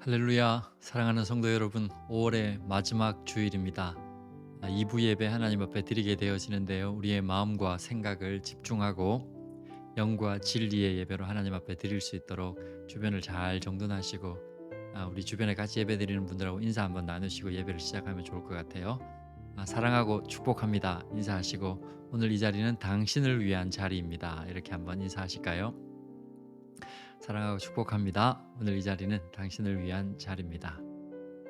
할렐루야. 사랑하는 성도 여러분, 5월의 마지막 주일입니다. 2부 예배 하나님 앞에 드리게 되어지는데요, 우리의 마음과 생각을 집중하고 영과 진리의 예배로 하나님 앞에 드릴 수 있도록 주변을 잘 정돈하시고 우리 주변에 같이 예배 드리는 분들하고 인사 한번 나누시고 예배를 시작하면 좋을 것 같아요. 사랑하고 축복합니다 인사하시고, 오늘 이 자리는 당신을 위한 자리입니다, 이렇게 한번 인사하실까요? 사랑하고 축복합니다. 오늘 이 자리는 당신을 위한 자리입니다.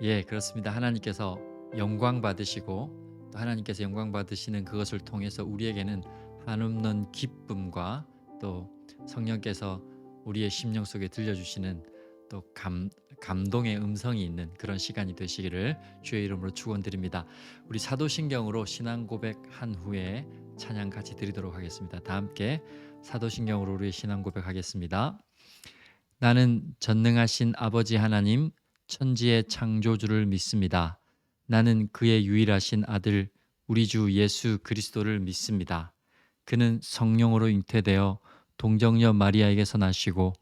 예, 그렇습니다. 하나님께서 영광 받으시고 또 하나님께서 영광 받으시는 그것을 통해서 우리에게는 한없는 기쁨과 또 성령께서 우리의 심령 속에 들려주시는 또 감동의 음성이 있는 그런 시간이 되시기를 주의 이름으로 축원드립니다. 우리 사도신경으로 신앙 고백한 후에 찬양 같이 드리도록 하겠습니다. 다 함께 사도신경으로 우리의 신앙 고백하겠습니다. 나는 전능하신 아버지 하나님, 천지의 창조주를 믿습니다. 나는 그의 유일하신 아들, 우리 주 예수 그리스도를 믿습니다. 그는 성령으로 잉태되어 동정녀 마리아에게서 나시고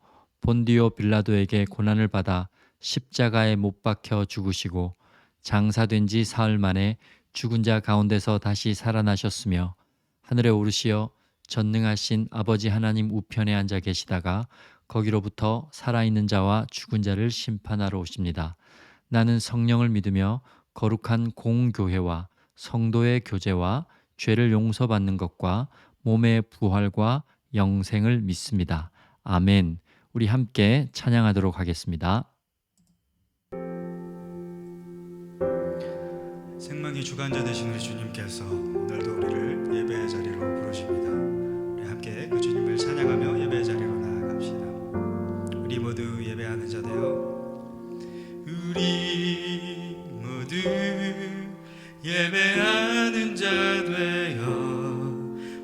본디오 빌라도에게 고난을 받아 십자가에 못 박혀 죽으시고 장사된 지 사흘 만에 죽은 자 가운데서 다시 살아나셨으며 하늘에 오르시어 전능하신 아버지 하나님 우편에 앉아 계시다가 거기로부터 살아있는 자와 죽은 자를 심판하러 오십니다. 나는 성령을 믿으며 거룩한 공교회와 성도의 교제와 죄를 용서받는 것과 몸의 부활과 영생을 믿습니다. 아멘. 우리 함께 찬양하도록 하겠습니다. 생명의 주관자 되신 우리 주님께서 오늘도 우리를 예배의 자리로 부르십니다. 우리 함께 그 주님을 찬양하며 예배의 자리로 나아갑시다. 우리 모두 예배하는 자 되어 우리 모두 예배하는 자 되어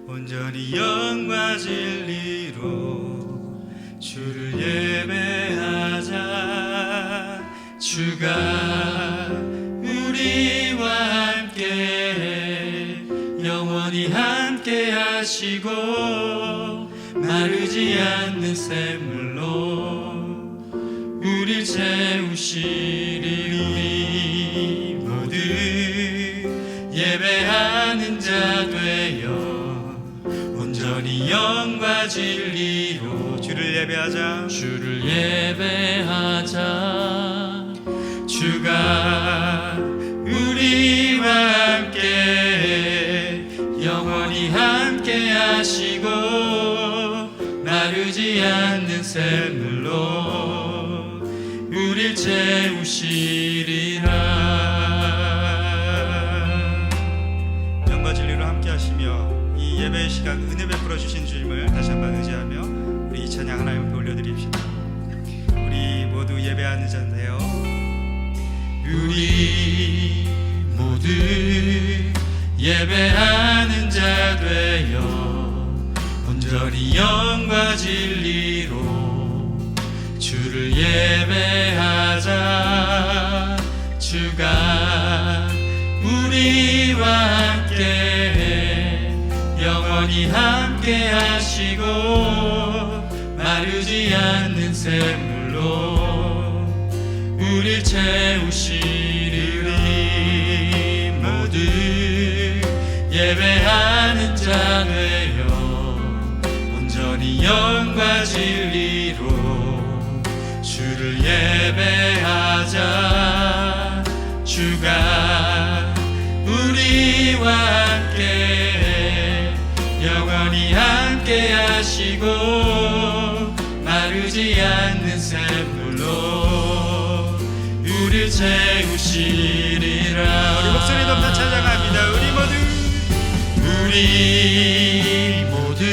온전히 영과 진리로 주를 예배하자. 주가 우리와 함께 영원히 함께 하시고 마르지 않는 샘물로 우릴 채우시리. 우리 모두 예배하는 자 되어 온전히 영과 진리로 주를 예배하자. 주를 예배하자. 주가 우리와 함께 영원히 함께 하시고 마르지 않는 샘물로 우릴 채우시리라. 영과 진리로 함께 하시며 이 예배의 시간 은혜 베풀어 주신 주님을 다시 한번 의지하며 우리 이 찬양 하나님 앞에 올려드립시다. 우리 모두 예배하는 자인데요, 우리 모두 예배하는 자 되어 온전히 영과 진리로 주를 예배하자. 주가 우리와 함께 영원히 함께 하시고 마르지 않는 샘물로 우릴 채우시리. 우리 모두 예배하는 자 되어 온전히 영과 진리로 주를 예배하자. 주가 우리와 함께 영원히 함께 하시고 마르지 않는 샘물로 우릴 채우시리라. 우리 목소리 높여 찬양합니다. 우리 모두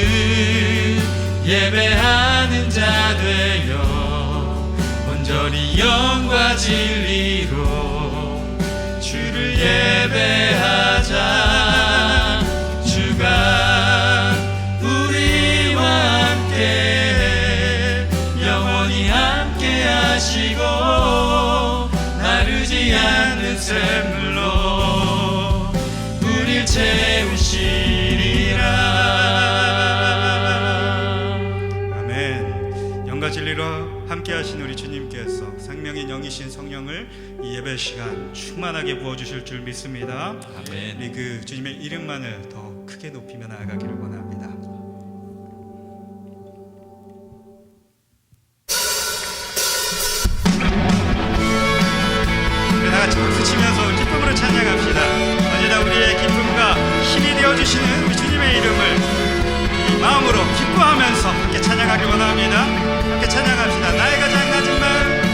예배하는 자 되어 온전히 영과 진리로 주를 예배하자. 주가 우리와 함께 영원히 함께 하시고 마르지 않는 샘물로 우릴 채우시리라. 아멘. 영과 진리로 함께 하신 우리 주님께서 생명 생명인 영이신 성령을 이 예배 시간 충만하게 부어주실 줄 믿습니다. 아멘. 우리 그 주님의 이름만을 더 크게 높이며 나아가기를 원합니다. 우리 다 같이 박수 치면서 기쁨으로 찬양합시다. 언제나 우리의 기쁨과 힘이 되어주시는 우리 주님의 이름을 이 마음으로 기뻐하면서 함께 찬양하길 원합니다. 함께 찬양합시다. 나의 가장 낮은 마음,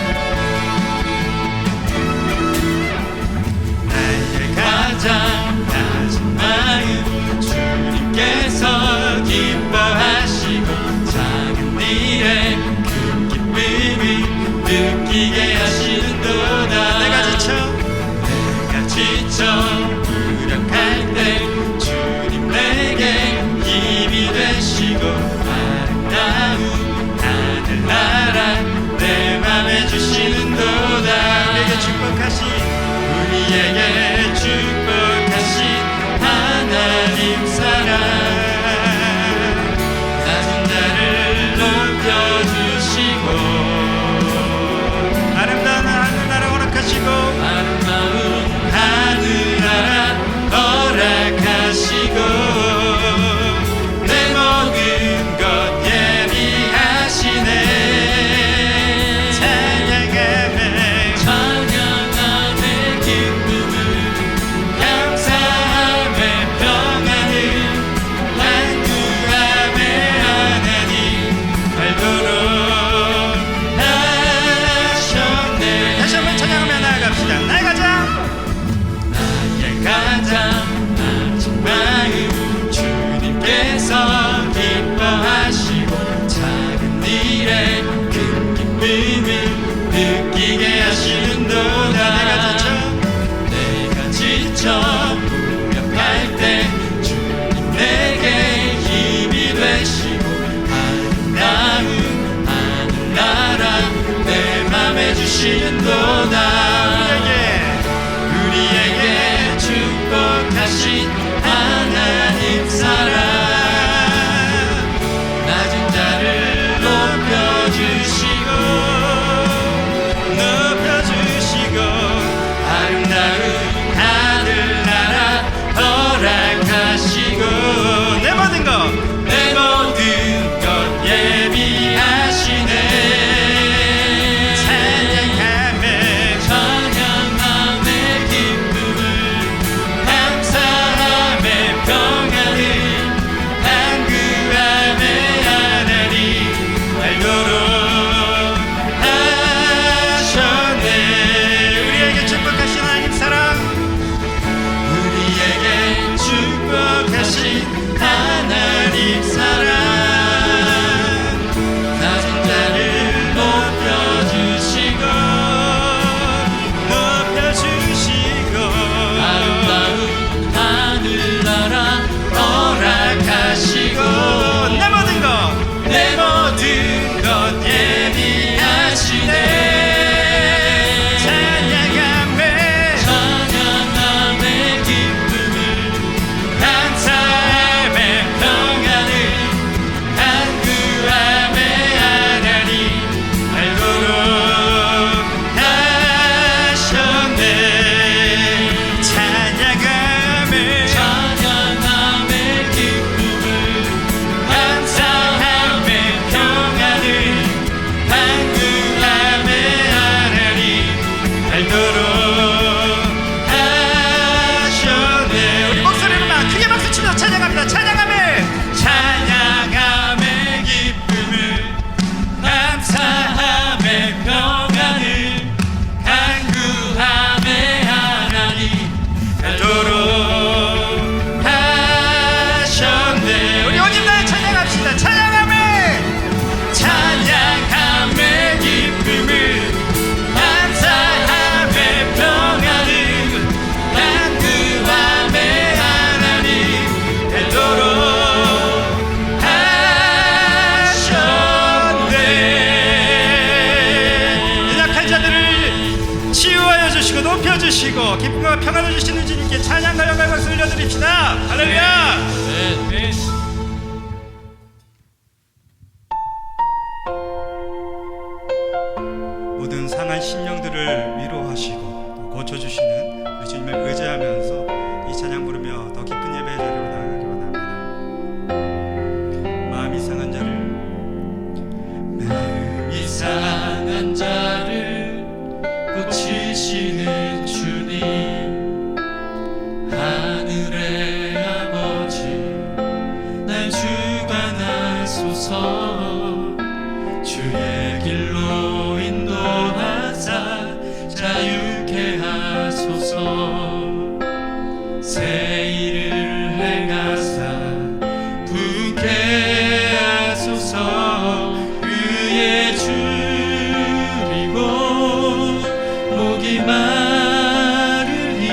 나의 가장 낮은 마음 주님께서 기뻐하시고 작은 일에 큰 기쁨을 느끼게 하시는도다. 내가 지쳐 무력할 때 주님 내게 힘이 되시고 아름다운 하늘나라 내 맘에 주시는도다. 우리에게 축복하신 하나님 사랑 낮은 자를 높여주시고 아름다운 하늘나라 허락하시고 아름다운 하늘나라 허락하시고 내 모든 것 예비하시네. 찬양함의 기쁨을 감사함의 평안을 간구함의 하나님 알도록 하셨네. 다시 한번 찬양하며 나아갑시다. 나의 가장 낮은 마음 주님께서 기뻐하시고 작은 일에 큰 기쁨을 느끼게 하시는도다. 내가 지쳐 무력할 때 주님 내게 힘이 되시고 아름다운 하늘나라 내 맘에 주시는도다. 우리에게 축복하신 하나님 사랑 낮은 자를 높여주시고 아름다운 하늘나라 허락하시고 내 모든 것 예비하시네. 찬양함의 기쁨을 감사함의 평안을 간구함의 하나님 알도록 하셨네. 우리에게 축복하신 하나님 사랑, 우리에게 축복하신 하나님 사랑 낮은 자를 높여주시고 아름다운 하늘나라 허락하시고 내 모든 것 예비하시네. 찬양함의 기쁨을 감사함의 평안을 간구함의 하나님 알도록 하셨네. 찬양함의 기쁨을 감사함의 평안을 간구함의 하나님 알도록 하셨네. 우리 목소리로만 크게 박수 치면서 찬양합니다. 찬양함의 기쁨을 감사함의 평안을 간구함의 하나님 알도록 하셨네. 우리 온 힘 다해 찬양합시다. 찬양함의 기쁨을 감사함의 평안을 간구함의 하나님 알도록 하셨네. 연약한 자들을 치유하여 주시고 높여주시고 기쁨과 평안을 주시는 주님께 찬양과 영광을 박수 올려드립시다. 할렐루야. 모든 상한 심령 고쳐주시는 우리 주님을 의지하면서 이 찬양 부르며 더 깊은 예배의 자리로 나아가기 원합니다. 마음이 상한 자를 고치시는 주님, 하늘의 아버지 날 주관하소서. 주의 길로 인도하사 자유케 하소서. 새 일을 행하사 부게 하소서. 의에 줄이고 목이 마르니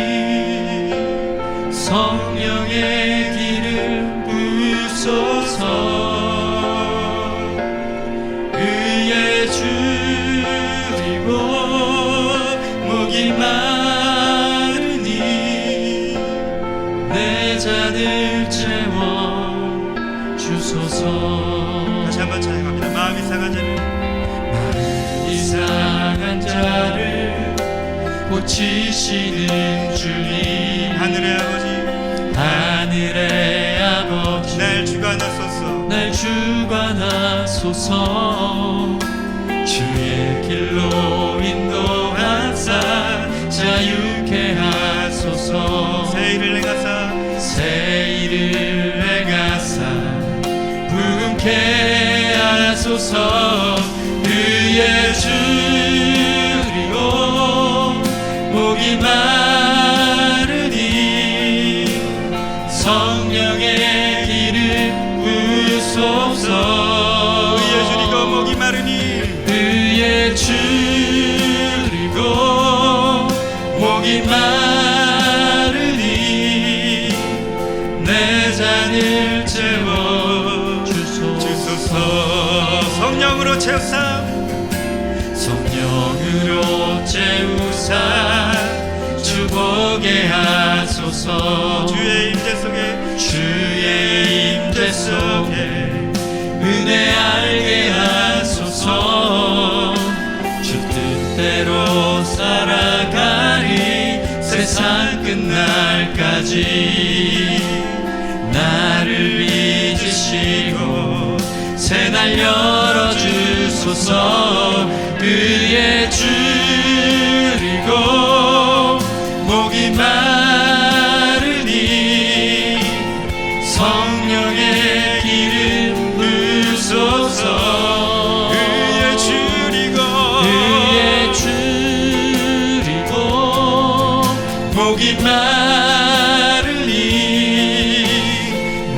성령의 기름 부으소서. 의에 줄이고 목이 마르니 내 잔을 채워 주소서. 다시 한번 찬양합니다. 마음이 상한 자를 고치시는 주님, 하늘의 아버지 날 주관하소서. 주의 길로 인도하사 자유케 하소서. 새 일을 행하사 부흥케 하소서. 의에 줄이고 목이 마르니 성령의 기름 부으소서. 의에 줄이고 목이 마르니 의에 줄이고 목이 마르니 내 잔을 채워 주소서. 성령으로 채우사 주보게 하소서. 주의 임재 속에 은혜 알게 하소서. 주 뜻대로 살아가리 세상 끝날까지. 나를 잊으시고 새날 열어주소서. 의에 줄이고 목이 마르니 성령의 기름 부으소서. 의에 줄이고 목이 마르니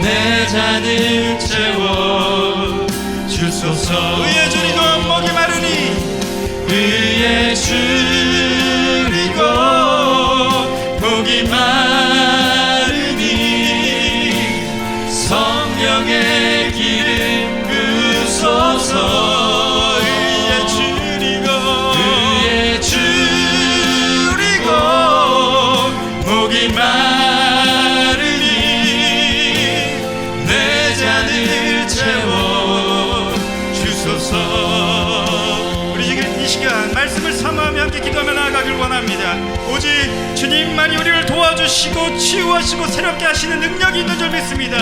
내 잔을 채워 주소서. 의에 줄이고 목이 마르니 의에 줄이고 목이 마르니 성령의 기름 부으소서. 의에 줄이고 목이 마르니 내 잔을 채워 주소서. 우리 지금 이 시간 말씀을 사모하며 함께 기도하며 나아가길 원합니다. 오직 주님만이 우리를 도와주시고 치유하시고 새롭게 하시는 능력이 있는 줄 믿습니다.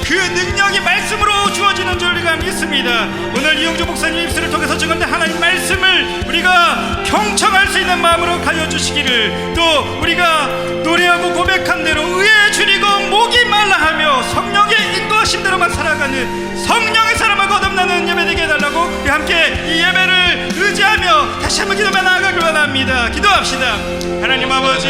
그 능력이 말씀으로 주어지는 줄 우리가 믿습니다. 오늘 이용주 목사님 입술을 통해서 증언된 하나님 말씀을 우리가 경청할 수 있는 마음으로 가려주시기를, 또 우리가 노래하고 고백한 대로 의에 줄이고 목이 말라 하며 성령의 인도하신 대로만 살아가는 성령의 사람을 거듭나는 예배 되게 해달라고 우리 함께 이 예배를 의지하며 다시 한번 기도하며 나아가길 원합니다. 기도합시다. 하나님 아버지,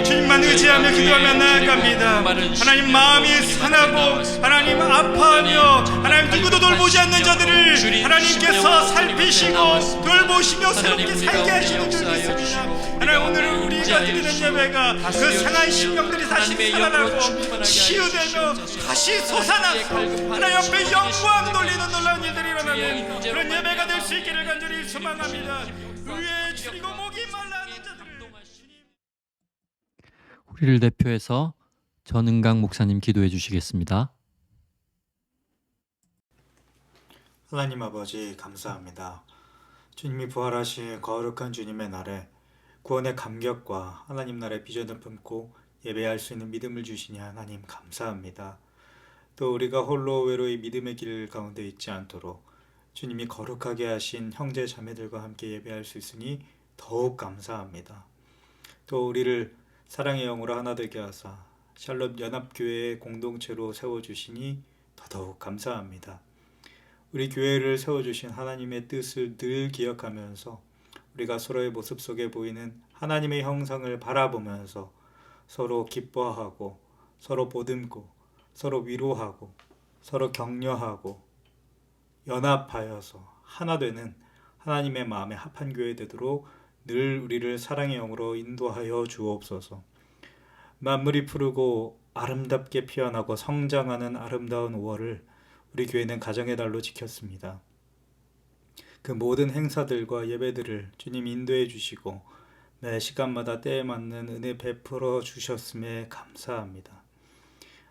주님만 의지하며 기도하며 나아갑니다. 하나님 마음이 상하고 하나님 아파하며 하나님 누구도 돌보지 않는 자들을 하나님께서 살피시고 돌보시며 새롭게 살게 하시는 줄 믿습니다. 하나님 오늘 우리가 드리는 예배가 그 상한 심령들이 다시 살아나고 치유되며 다시 솟아나서 하나님 옆에 영광 돌리는 놀라운 일들이 일어나는 그런 예배가 될 수 있기를 간절히 소망합니다. 의에 줄이고 목이 말라하는 자들을 우리를 대표해서 전은강 목사님 기도해 주시겠습니다. 하나님 아버지 감사합니다. 주님이 부활하신 거룩한 주님의 날에 구원의 감격과 하나님 나라의 비전을 품고 예배할 수 있는 믿음을 주시니 하나님 감사합니다. 또 우리가 홀로 외로이 믿음의 길 가운데 있지 않도록 주님이 거룩하게 하신 형제 자매들과 함께 예배할 수 있으니 더욱 감사합니다. 또 우리를 사랑의 영으로 하나 되게 하사 샬롬 연합교회의 공동체로 세워주시니 더더욱 감사합니다. 우리 교회를 세워주신 하나님의 뜻을 늘 기억하면서 우리가 서로의 모습 속에 보이는 하나님의 형상을 바라보면서 서로 기뻐하고 서로 보듬고 서로 위로하고 서로 격려하고 연합하여서 하나 되는 하나님의 마음에 합한 교회 되도록 늘 우리를 사랑의 영으로 인도하여 주옵소서. 만물이 푸르고 아름답게 피어나고 성장하는 아름다운 5월을 우리 교회는 가정의 달로 지켰습니다. 그 모든 행사들과 예배들을 주님 인도해 주시고 매 시간마다 때에 맞는 은혜 베풀어 주셨음에 감사합니다.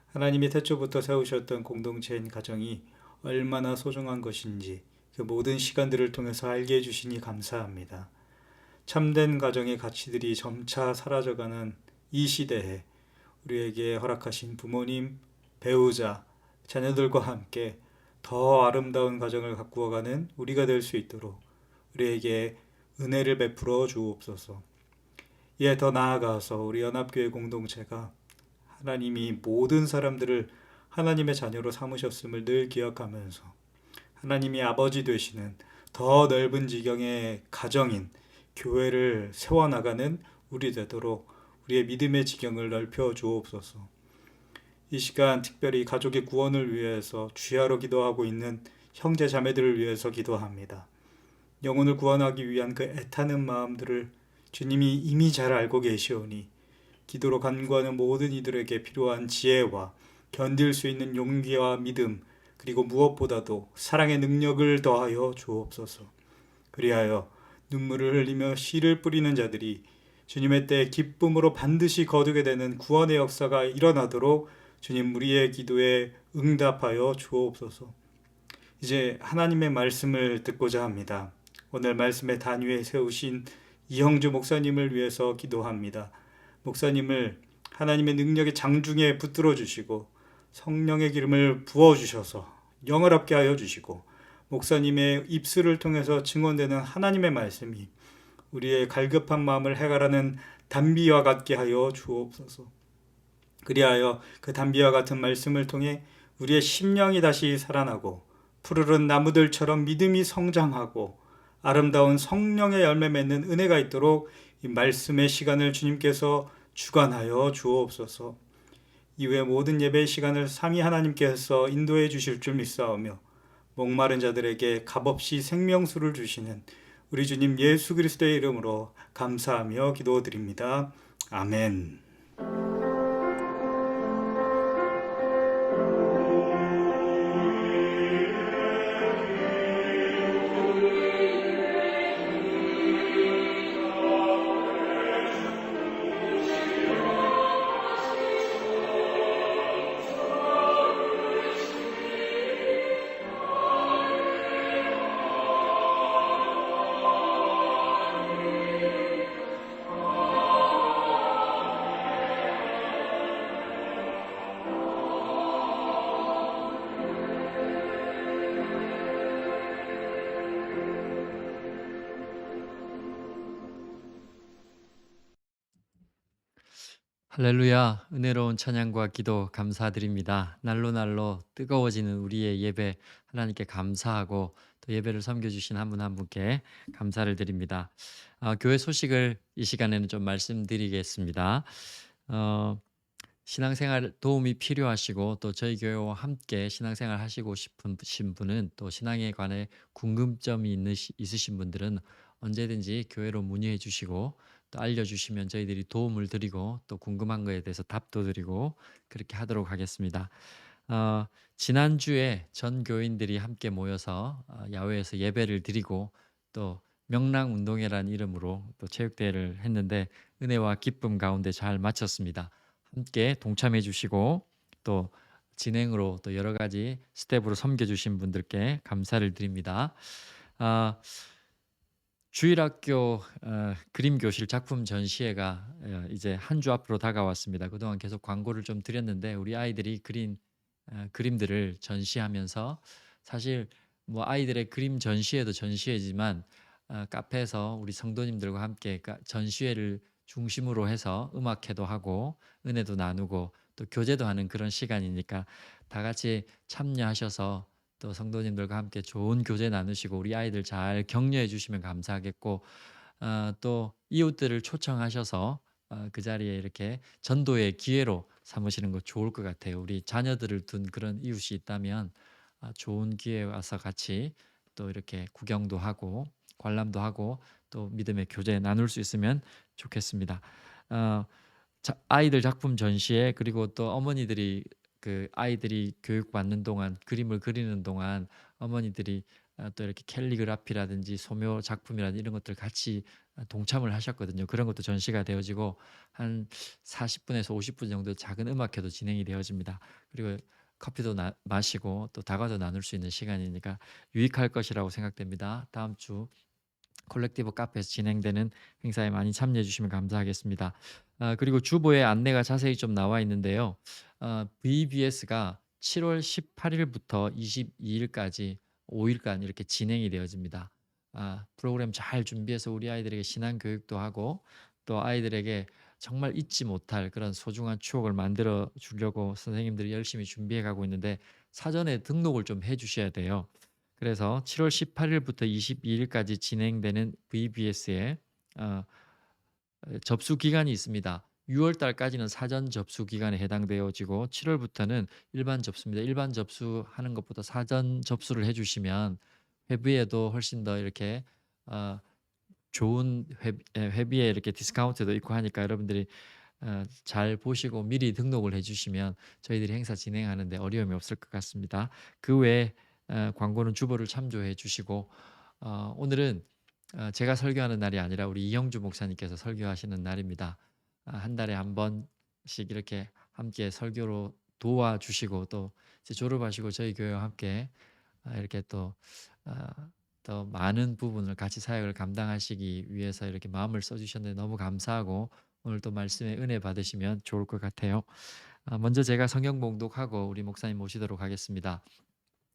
하나님이 태초부터 세우셨던 공동체인 가정이 얼마나 소중한 것인지 그 모든 시간들을 통해서 알게 해주시니 감사합니다. 참된 가정의 가치들이 점차 사라져가는 이 시대에 우리에게 허락하신 부모님, 배우자, 자녀들과 함께 더 아름다운 가정을 가꾸어가는 우리가 될 수 있도록 우리에게 은혜를 베풀어 주옵소서. 이에 더 나아가서 우리 연합교회 공동체가 하나님이 모든 사람들을 하나님의 자녀로 삼으셨음을 늘 기억하면서 하나님이 아버지 되시는 더 넓은 지경의 가정인 교회를 세워나가는 우리 되도록 우리의 믿음의 지경을 넓혀 주옵소서. 이 시간 특별히 가족의 구원을 위해서 주야로 기도하고 있는 형제 자매들을 위해서 기도합니다. 영혼을 구원하기 위한 그 애타는 마음들을 주님이 이미 잘 알고 계시오니 기도로 간구하는 모든 이들에게 필요한 지혜와 견딜 수 있는 용기와 믿음, 그리고 무엇보다도 사랑의 능력을 더하여 주옵소서. 그리하여 눈물을 흘리며 씨를 뿌리는 자들이 주님의 때에 기쁨으로 반드시 거두게 되는 구원의 역사가 일어나도록 주님 우리의 기도에 응답하여 주옵소서. 이제 하나님의 말씀을 듣고자 합니다. 오늘 말씀의 단위에 세우신 이형주 목사님을 위해서 기도합니다. 목사님을 하나님의 능력의 장중에 붙들어 주시고 성령의 기름을 부어 주셔서 영어롭게 하여 주시고 목사님의 입술을 통해서 증언되는 하나님의 말씀이 우리의 갈급한 마음을 해결하는 단비와 같게 하여 주옵소서. 그리하여 그 단비와 같은 말씀을 통해 우리의 심령이 다시 살아나고 푸르른 나무들처럼 믿음이 성장하고 아름다운 성령의 열매 맺는 은혜가 있도록 이 말씀의 시간을 주님께서 주관하여 주옵소서. 이후에 모든 예배의 시간을 삼위 하나님께서 인도해 주실 줄 믿사오며 목마른 자들에게 값없이 생명수를 주시는 우리 주님 예수 그리스도의 이름으로 감사하며 기도드립니다. 아멘. 할렐루야, 은혜로운 찬양과 기도 감사드립니다. 날로 날로 뜨거워지는 우리의 예배 하나님께 감사하고 또 예배를 섬겨주신 한 분 한 분께 감사를 드립니다. 교회 소식을 이 시간에는 좀 말씀드리겠습니다. 신앙생활 도움이 필요하시고 또 저희 교회와 함께 신앙생활 하시고 싶으신 분은 또 신앙에 관해 궁금점이 있으신 분들은 언제든지 교회로 문의해 주시고 또 알려주시면 저희들이 도움을 드리고 또 궁금한 거에 대해서 답도 드리고 그렇게 하도록 하겠습니다. 지난주에 전 교인들이 함께 모여서 야외에서 예배를 드리고 또 명랑운동회라는 이름으로 또 체육대회를 했는데 은혜와 기쁨 가운데 잘 마쳤습니다. 함께 동참해 주시고 또 진행으로 또 여러 가지 스텝으로 섬겨주신 분들께 감사를 드립니다. 주일학교 그림 교실 작품 전시회가 이제 한 주 앞으로 다가왔습니다. 그동안 계속 광고를 좀 드렸는데 우리 아이들이 그린 그림들을 전시하면서 사실 뭐 아이들의 그림 전시회도 전시회지만 카페에서 우리 성도님들과 함께 전시회를 중심으로 해서 음악회도 하고 은혜도 나누고 또 교제도 하는 그런 시간이니까 다 같이 참여하셔서 또 성도님들과 함께 좋은 교제 나누시고 우리 아이들 잘 격려해 주시면 감사하겠고 또 이웃들을 초청하셔서 그 자리에 이렇게 전도의 기회로 삼으시는 거 좋을 것 같아요. 우리 자녀들을 둔 그런 이웃이 있다면 좋은 기회에 와서 같이 또 이렇게 구경도 하고 관람도 하고 또 믿음의 교제 나눌 수 있으면 좋겠습니다. 어, 아이들 작품 전시회 그리고 또 어머니들이 그 아이들이 교육받는 동안 그림을 그리는 동안 어머니들이 또 이렇게 캘리그라피라든지 소묘 작품이라든지 이런 것들 같이 동참을 하셨거든요. 그런 것도 전시가 되어지고 한 40분에서 50분 정도 작은 음악회도 진행이 되어집니다. 그리고 커피도 마시고 또 다과도 나눌 수 있는 시간이니까 유익할 것이라고 생각됩니다. 다음 주 콜렉티브 카페에서 진행되는 행사에 많이 참여해 주시면 감사하겠습니다. 그리고 주보에 안내가 자세히 좀 나와 있는데요. VBS가 7월 18일부터 22일까지 5일간 이렇게 진행이 되어집니다. 프로그램 잘 준비해서 우리 아이들에게 신앙 교육도 하고 또 아이들에게 정말 잊지 못할 그런 소중한 추억을 만들어 주려고 선생님들이 열심히 준비해 가고 있는데 사전에 등록을 좀 해 주셔야 돼요. 그래서 7월 18일부터 22일까지 진행되는 VBS에 접수 기간이 있습니다. 6월 달까지는 사전 접수 기간에 해당되어지고 7월부터는 일반 접수입니다. 일반 접수하는 것보다 사전 접수를 해주시면 회비에도 훨씬 더 이렇게 좋은 회비에 이렇게 디스카운트도 있고 하니까 여러분들이 잘 보시고 미리 등록을 해주시면 저희들이 행사 진행하는데 어려움이 없을 것 같습니다. 그 외에 광고는 주보를 참조해 주시고 오늘은 제가 설교하는 날이 아니라 우리 이영주 목사님께서 설교하시는 날입니다. 한 달에 한 번씩 이렇게 함께 설교로 도와주시고 또 이제 졸업하시고 저희 교회와 함께 이렇게 더 많은 부분을 같이 사역을 감당하시기 위해서 이렇게 마음을 써주셨는데 너무 감사하고 오늘 또 말씀의 은혜 받으시면 좋을 것 같아요. 먼저 제가 성경 봉독하고 우리 목사님 모시도록 하겠습니다.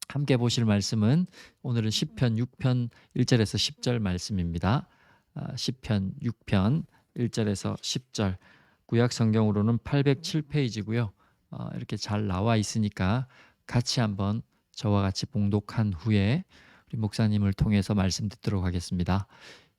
함께 보실 말씀은 오늘은 시편 6편 1절에서 10절 말씀입니다. 시편 6편 1절에서 10절 구약 성경으로는 807페이지고요. 이렇게 잘 나와 있으니까 같이 한번 저와 같이 봉독한 후에 우리 목사님을 통해서 말씀 듣도록 하겠습니다.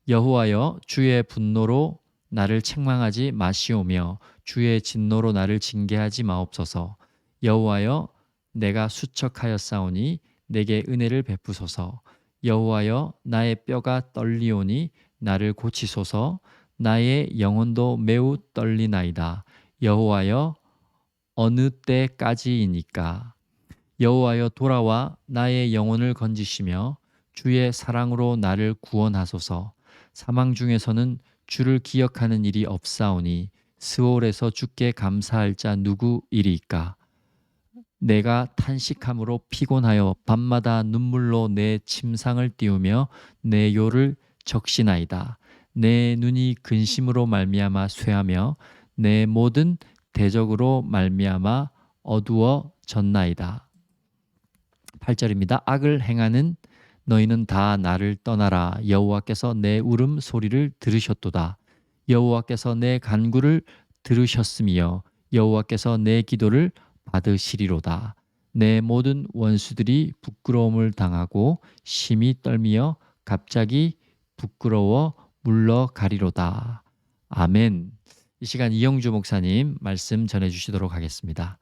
여호와여 주의 분노로 나를 책망하지 마시오며 주의 진노로 나를 징계하지 마옵소서. 여호와여 내가 수척하였사오니 내게 은혜를 베푸소서. 여호와여 나의 뼈가 떨리오니 나를 고치소서. 나의 영혼도 매우 떨리나이다. 여호와여 어느 때까지이니까. 여호와여 돌아와 나의 영혼을 건지시며 주의 사랑으로 나를 구원하소서. 사망 중에서는 주를 기억하는 일이 없사오니 스올에서 주께 감사할 자 누구이리까. 내가 탄식함으로 피곤하여 밤마다 눈물로 내 침상을 띄우며 내 요를 적시나이다. 내 눈이 근심으로 말미암아 쇠하며 내 모든 대적으로 말미암아 어두워졌나이다. 8절입니다. 악을 행하는 너희는 다 나를 떠나라. 여호와께서 내 울음 소리를 들으셨도다. 여호와께서 내 간구를 들으셨으며 여호와께서 내 기도를 받으시리로다. 내 모든 원수들이 부끄러움을 당하고 심히 떨미어 갑자기 부끄러워 물러가리로다. 아멘. 이 시간 이영주 목사님 말씀 전해주시도록 하겠습니다.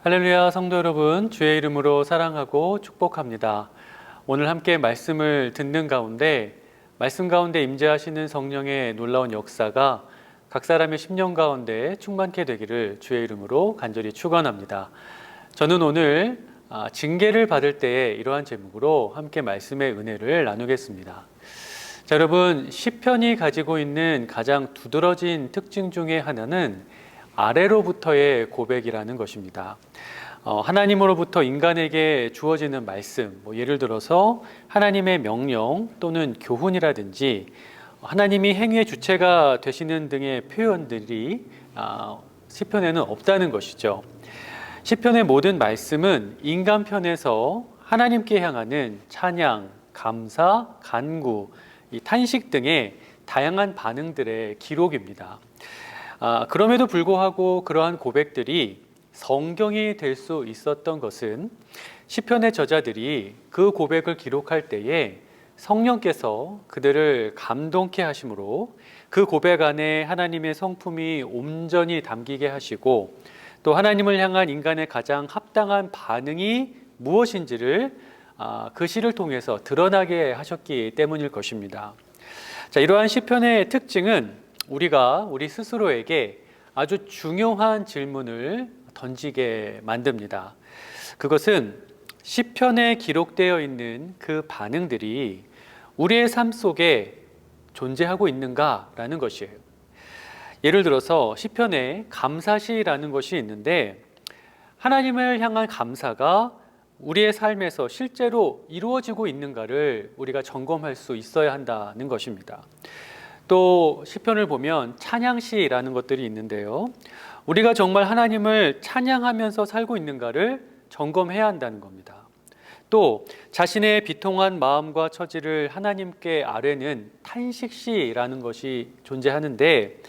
할렐루야 성도 여러분, 주의 이름으로 사랑하고 축복합니다. 오늘 함께 말씀을 듣는 가운데 말씀 가운데 임재하시는 성령의 놀라운 역사가 각 사람의 심령 가운데 충만케 되기를 주의 이름으로 간절히 축원합니다. 저는 오늘 징계를 받을 때에 이러한 제목으로 함께 말씀의 은혜를 나누겠습니다. 자, 여러분, 시편이 가지고 있는 가장 두드러진 특징 중에 하나는 아래로부터의 고백이라는 것입니다. 하나님으로부터 인간에게 주어지는 말씀, 예를 들어서 하나님의 명령 또는 교훈이라든지 하나님이 행위의 주체가 되시는 등의 표현들이 시편에는 없다는 것이죠. 시편의 모든 말씀은 인간 편에서 하나님께 향하는 찬양, 감사, 간구, 탄식 등의 다양한 반응들의 기록입니다. 그럼에도 불구하고 그러한 고백들이 성경이 될 수 있었던 것은 시편의 저자들이 그 고백을 기록할 때에 성령께서 그들을 감동케 하심으로 그 고백 안에 하나님의 성품이 온전히 담기게 하시고 또 하나님을 향한 인간의 가장 합당한 반응이 무엇인지를 그 시를 통해서 드러나게 하셨기 때문일 것입니다. 자, 이러한 시편의 특징은 우리 스스로에게 아주 중요한 질문을 던지게 만듭니다. 그것은 시편에 기록되어 있는 그 반응들이 우리의 삶 속에 존재하고 있는가라는 것이에요. 예를 들어서 시편에 감사시라는 것이 있는데 하나님을 향한 감사가 우리의 삶에서 실제로 이루어지고 있는가를 우리가 점검할 수 있어야 한다는 것입니다. 또 시편을 보면 찬양시라는 것들이 있는데요. 우리가 정말 하나님을 찬양하면서 살고 있는가를 점검해야 한다는 겁니다. 또 자신의 비통한 마음과 처지를 하나님께 아뢰는 탄식시라는 것이 존재하는데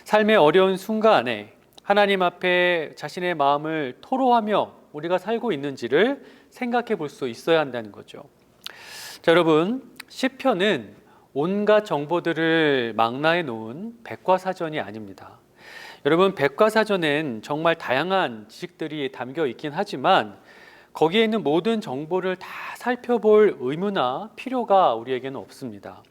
삶의 어려운 순간에 하나님 앞에 자신의 마음을 토로하며 우리가 살고 있는지를 생각해 볼 수 있어야 한다는 거죠. 자, 여러분, 시편은 온갖 정보들을 망라해 놓은 백과사전이 아닙니다. 여러분, 백과사전엔 정말 다양한 지식들이 담겨 있긴 하지만 거기에 있는 모든 정보를 다 살펴볼 의무나 필요가 우리에게는 없습니다.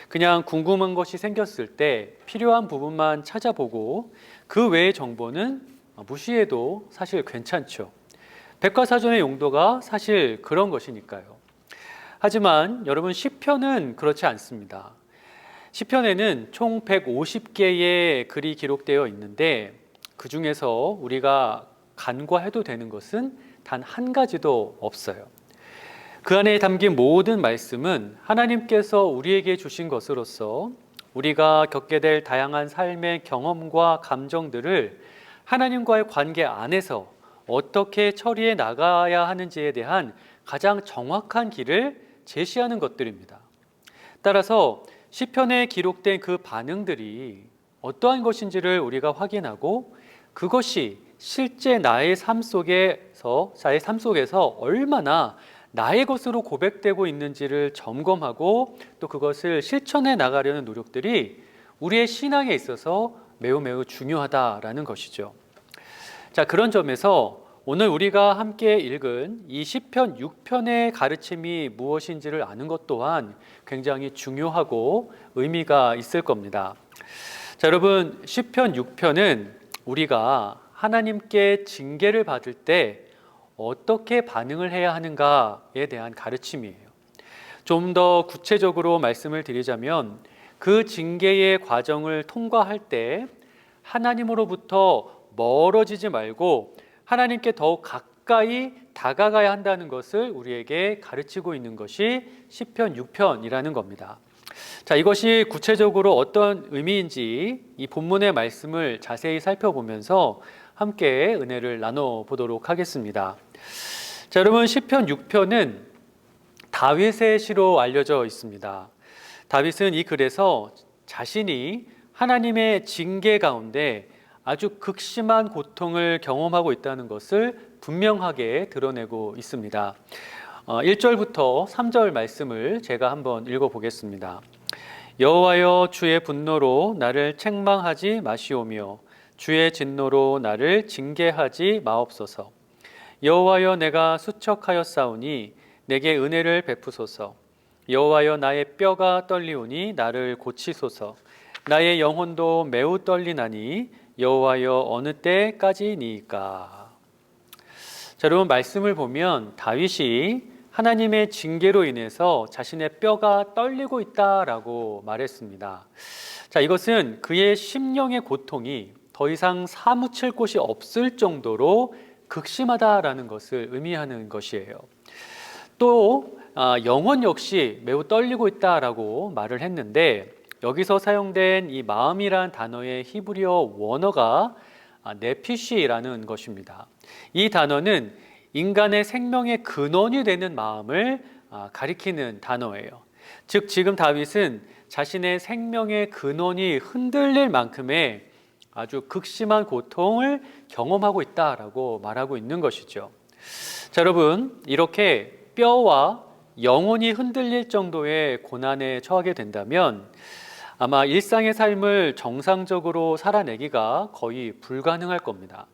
그냥 궁금한 것이 생겼을 때 필요한 부분만 찾아보고 그 외의 정보는 무시해도 사실 괜찮죠. 백과사전의 용도가 사실 그런 것이니까요. 하지만 여러분, 시편은 그렇지 않습니다. 시편에는 총 150개의 글이 기록되어 있는데 그 중에서 우리가 간과해도 되는 것은 단 한 가지도 없어요. 그 안에 담긴 모든 말씀은 하나님께서 우리에게 주신 것으로서 우리가 겪게 될 다양한 삶의 경험과 감정들을 하나님과의 관계 안에서 어떻게 처리해 나가야 하는지에 대한 가장 정확한 길을 제시하는 것들입니다. 따라서 시편에 기록된 그 반응들이 어떠한 것인지를 우리가 확인하고 그것이 실제 나의 삶 속에서 얼마나 나의 것으로 고백되고 있는지를 점검하고 또 그것을 실천해 나가려는 노력들이 우리의 신앙에 있어서 매우 중요하다라는 것이죠. 자, 그런 점에서 오늘 우리가 함께 읽은 이 시편 6편의 가르침이 무엇인지를 아는 것 또한 굉장히 중요하고 의미가 있을 겁니다. 자, 여러분, 시편 6편은 우리가 하나님께 징계를 받을 때 어떻게 반응을 해야 하는가에 대한 가르침이에요. 좀 더 구체적으로 말씀을 드리자면 그 징계의 과정을 통과할 때 하나님으로부터 멀어지지 말고 하나님께 더욱 가까이 다가가야 한다는 것을 우리에게 가르치고 있는 것이 시편 6편이라는 겁니다. 자, 이것이 구체적으로 어떤 의미인지 이 본문의 말씀을 자세히 살펴보면서 함께 은혜를 나눠보도록 하겠습니다. 자, 여러분, 시편 6편은 다윗의 시로 알려져 있습니다. 다윗은 이 글에서 자신이 하나님의 징계 가운데 아주 극심한 고통을 경험하고 있다는 것을 분명하게 드러내고 있습니다. 1절부터 3절 말씀을 제가 한번 읽어보겠습니다. 여호와여, 주의 분노로 나를 책망하지 마시오며 주의 진노로 나를 징계하지 마옵소서. 여호와여, 내가 수척하였사오니 내게 은혜를 베푸소서. 여호와여, 나의 뼈가 떨리오니 나를 고치소서. 나의 영혼도 매우 떨리나니 여호와여, 어느 때까지니까. 자, 여러분, 말씀을 보면 다윗이 하나님의 징계로 인해서 자신의 뼈가 떨리고 있다라고 말했습니다. 자, 이것은 그의 심령의 고통이 더 이상 사무칠 곳이 없을 정도로 극심하다라는 것을 의미하는 것이에요. 또 영혼 역시 매우 떨리고 있다라고 말을 했는데 여기서 사용된 이 마음이란 단어의 히브리어 원어가 네피시라는 것입니다. 이 단어는 인간의 생명의 근원이 되는 마음을 가리키는 단어예요. 즉 지금 다윗은 자신의 생명의 근원이 흔들릴 만큼의 아주 극심한 고통을 경험하고 있다라고 말하고 있는 것이죠. 자, 여러분, 이렇게 뼈와 영혼이 흔들릴 정도의 고난에 처하게 된다면 아마 일상의 삶을 정상적으로 살아내기가 거의 불가능할 겁니다.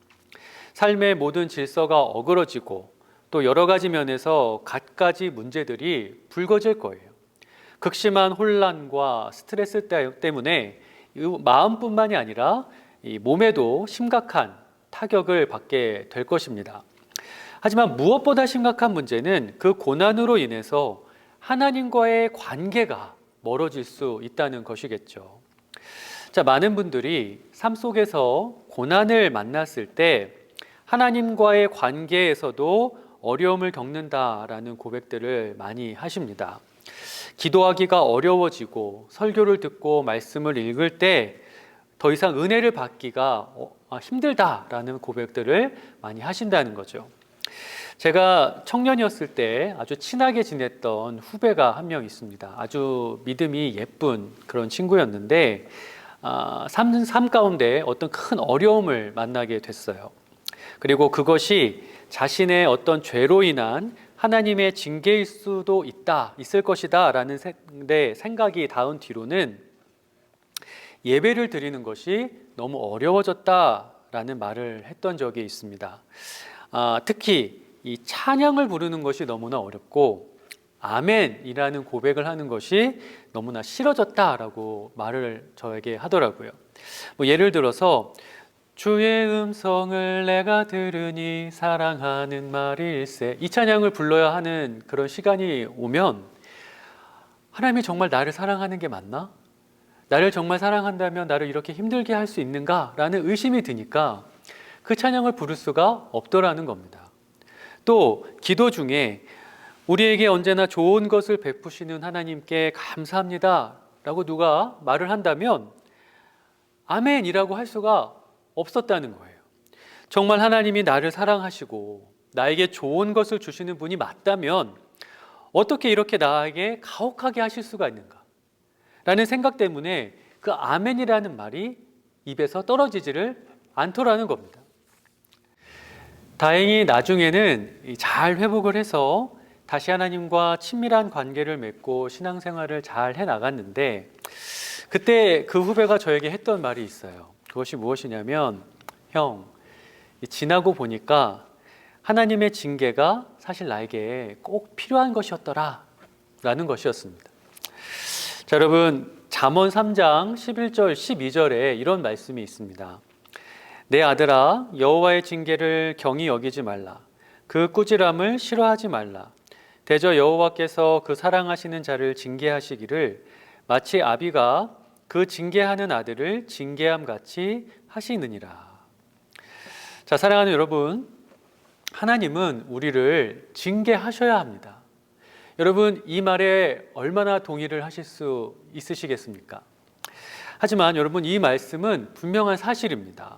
삶의 모든 질서가 어그러지고 또 여러 가지 면에서 갖가지 문제들이 불거질 거예요. 극심한 혼란과 스트레스 때문에 마음뿐만이 아니라 이 몸에도 심각한 타격을 받게 될 것입니다. 하지만 무엇보다 심각한 문제는 그 고난으로 인해서 하나님과의 관계가 멀어질 수 있다는 것이겠죠. 자, 많은 분들이 삶 속에서 고난을 만났을 때 하나님과의 관계에서도 어려움을 겪는다라는 고백들을 많이 하십니다. 기도하기가 어려워지고 설교를 듣고 말씀을 읽을 때 더 이상 은혜를 받기가 힘들다라는 고백들을 많이 하신다는 거죠. 제가 청년이었을 때 아주 친하게 지냈던 후배가 한 명 있습니다. 아주 믿음이 예쁜 그런 친구였는데 삶 가운데 어떤 큰 어려움을 만나게 됐어요. 그리고 그것이 자신의 어떤 죄로 인한 하나님의 징계일 수도 있을 것이다 라는 생각이 닿은 뒤로는 예배를 드리는 것이 너무 어려워졌다라는 말을 했던 적이 있습니다. 특히 이 찬양을 부르는 것이 너무나 어렵고 아멘이라는 고백을 하는 것이 너무나 싫어졌다라고 말을 저에게 하더라고요. 예를 들어서 주의 음성을 내가 들으니 사랑하는 말일세, 이 찬양을 불러야 하는 그런 시간이 오면 하나님이 정말 나를 사랑하는 게 맞나? 나를 정말 사랑한다면 나를 이렇게 힘들게 할 수 있는가? 라는 의심이 드니까 그 찬양을 부를 수가 없더라는 겁니다. 또 기도 중에 우리에게 언제나 좋은 것을 베푸시는 하나님께 감사합니다 라고 누가 말을 한다면 아멘이라고 할 수가 없었다는 거예요. 정말 하나님이 나를 사랑하시고 나에게 좋은 것을 주시는 분이 맞다면 어떻게 이렇게 나에게 가혹하게 하실 수가 있는가 라는 생각 때문에 그 아멘이라는 말이 입에서 떨어지지를 않더라는 겁니다. 다행히 나중에는 잘 회복을 해서 다시 하나님과 친밀한 관계를 맺고 신앙생활을 잘 해나갔는데 그때 그 후배가 저에게 했던 말이 있어요. 그것이 무엇이냐면, 형, 지나고 보니까 하나님의 징계가 사실 나에게 꼭 필요한 것이었더라 라는 것이었습니다. 자, 여러분, 잠언 3장 11절 12절에 이런 말씀이 있습니다. 내 아들아, 여호와의 징계를 경히 여기지 말라. 그 꾸지람을 싫어하지 말라. 대저 여호와께서 그 사랑하시는 자를 징계하시기를 마치 아비가 그 징계하는 아들을 징계함 같이 하시느니라. 자, 사랑하는 여러분, 하나님은 우리를 징계하셔야 합니다. 여러분, 이 말에 얼마나 동의를 하실 수 있으시겠습니까? 하지만 여러분, 이 말씀은 분명한 사실입니다.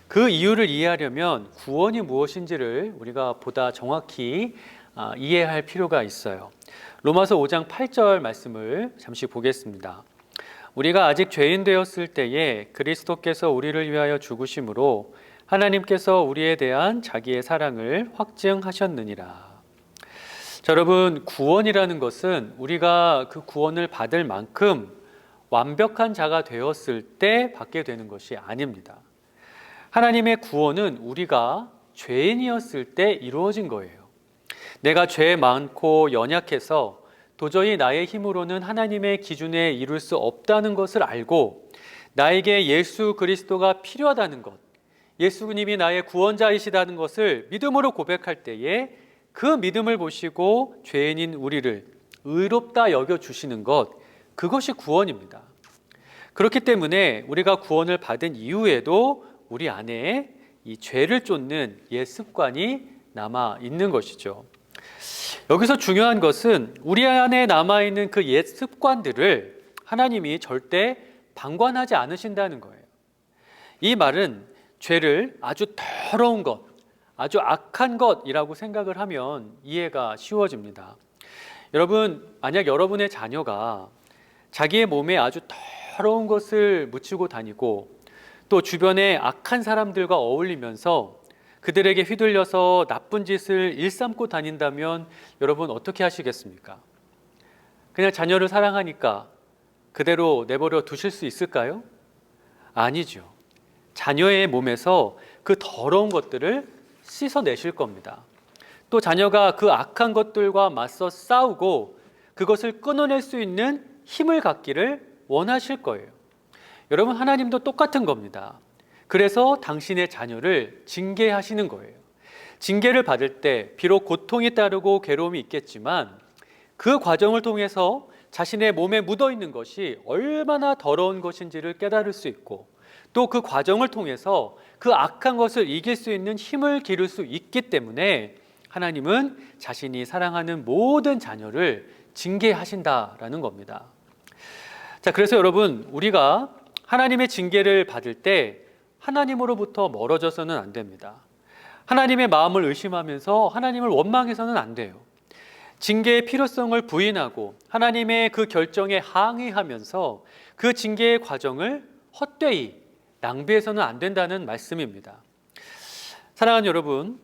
그 이유를 이해하려면 구원이 무엇인지를 우리가 보다 정확히 이해할 필요가 있어요. 로마서 5장 8절 말씀을 잠시 보겠습니다. 우리가 아직 죄인 되었을 때에 그리스도께서 우리를 위하여 죽으심으로 하나님께서 우리에 대한 자기의 사랑을 확증하셨느니라. 자, 여러분, 구원이라는 것은 우리가 그 구원을 받을 만큼 완벽한 자가 되었을 때 받게 되는 것이 아닙니다. 하나님의 구원은 우리가 죄인이었을 때 이루어진 거예요. 내가 죄 많고 연약해서 도저히 나의 힘으로는 하나님의 기준에 이룰 수 없다는 것을 알고 나에게 예수 그리스도가 필요하다는 것, 예수님이 나의 구원자이시다는 것을 믿음으로 고백할 때에 그 믿음을 보시고 죄인인 우리를 의롭다 여겨주시는 것, 그것이 구원입니다. 그렇기 때문에 우리가 구원을 받은 이후에도 우리 안에 이 죄를 쫓는 옛 습관이 남아 있는 것이죠. 여기서 중요한 것은 우리 안에 남아 있는 그 옛 습관들을 하나님이 절대 방관하지 않으신다는 거예요. 이 말은 죄를 아주 더러운 것, 아주 악한 것이라고 생각을 하면 이해가 쉬워집니다. 여러분, 만약 여러분의 자녀가 자기의 몸에 아주 더러운 것을 묻히고 다니고 또 주변에 악한 사람들과 어울리면서 그들에게 휘둘려서 나쁜 짓을 일삼고 다닌다면 여러분 어떻게 하시겠습니까? 그냥 자녀를 사랑하니까 그대로 내버려 두실 수 있을까요? 아니죠. 자녀의 몸에서 그 더러운 것들을 씻어내실 겁니다. 또 자녀가 그 악한 것들과 맞서 싸우고 그것을 끊어낼 수 있는 힘을 갖기를 원하실 거예요. 여러분, 하나님도 똑같은 겁니다. 그래서 당신의 자녀를 징계하시는 거예요. 징계를 받을 때 비록 고통이 따르고 괴로움이 있겠지만 그 과정을 통해서 자신의 몸에 묻어있는 것이 얼마나 더러운 것인지를 깨달을 수 있고 또 그 과정을 통해서 그 악한 것을 이길 수 있는 힘을 기를 수 있기 때문에 하나님은 자신이 사랑하는 모든 자녀를 징계하신다라는 겁니다. 자, 그래서 여러분, 우리가 하나님의 징계를 받을 때 하나님으로부터 멀어져서는 안 됩니다. 하나님의 마음을 의심하면서 하나님을 원망해서는 안 돼요. 징계의 필요성을 부인하고 하나님의 그 결정에 항의하면서 그 징계의 과정을 헛되이 낭비해서는 안 된다는 말씀입니다. 사랑하는 여러분,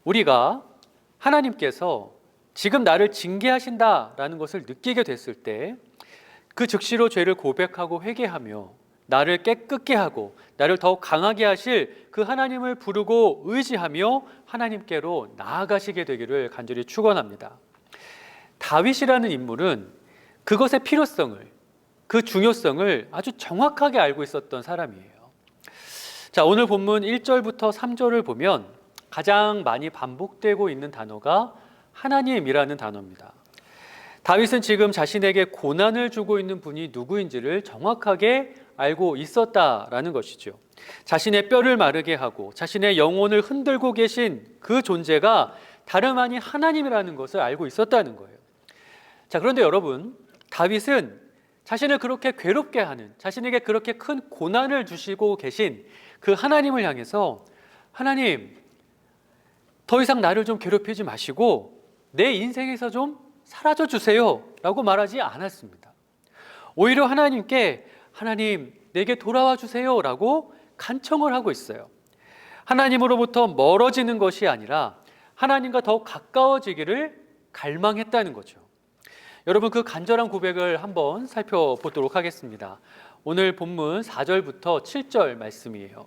우리가 하나님께서 지금 나를 징계하신다라는 것을 느끼게 됐을 때 그 즉시로 죄를 고백하고 회개하며 나를 깨끗게 하고 나를 더욱 강하게 하실 그 하나님을 부르고 의지하며 하나님께로 나아가시게 되기를 간절히 축원합니다. 다윗이라는 인물은 그것의 필요성을, 그 중요성을 아주 정확하게 알고 있었던 사람이에요. 자, 오늘 본문 1절부터 3절을 보면 가장 많이 반복되고 있는 단어가 하나님이라는 단어입니다. 다윗은 지금 자신에게 고난을 주고 있는 분이 누구인지를 정확하게 알고 있었다라는 것이죠. 자신의 뼈를 마르게 하고 자신의 영혼을 흔들고 계신 그 존재가 다름 아닌 하나님이라는 것을 알고 있었다는 거예요. 자, 그런데 여러분, 다윗은 자신을 그렇게 괴롭게 하는, 자신에게 그렇게 큰 고난을 주시고 계신 그 하나님을 향해서 하나님, 더 이상 나를 좀 괴롭히지 마시고 내 인생에서 좀 사라져 주세요 라고 말하지 않았습니다. 오히려 하나님께 하나님, 내게 돌아와 주세요 라고 간청을 하고 있어요. 하나님으로부터 멀어지는 것이 아니라 하나님과 더욱 가까워지기를 갈망했다는 거죠. 여러분, 그 간절한 고백을 한번 살펴보도록 하겠습니다. 오늘 본문 4절부터 7절 말씀이에요.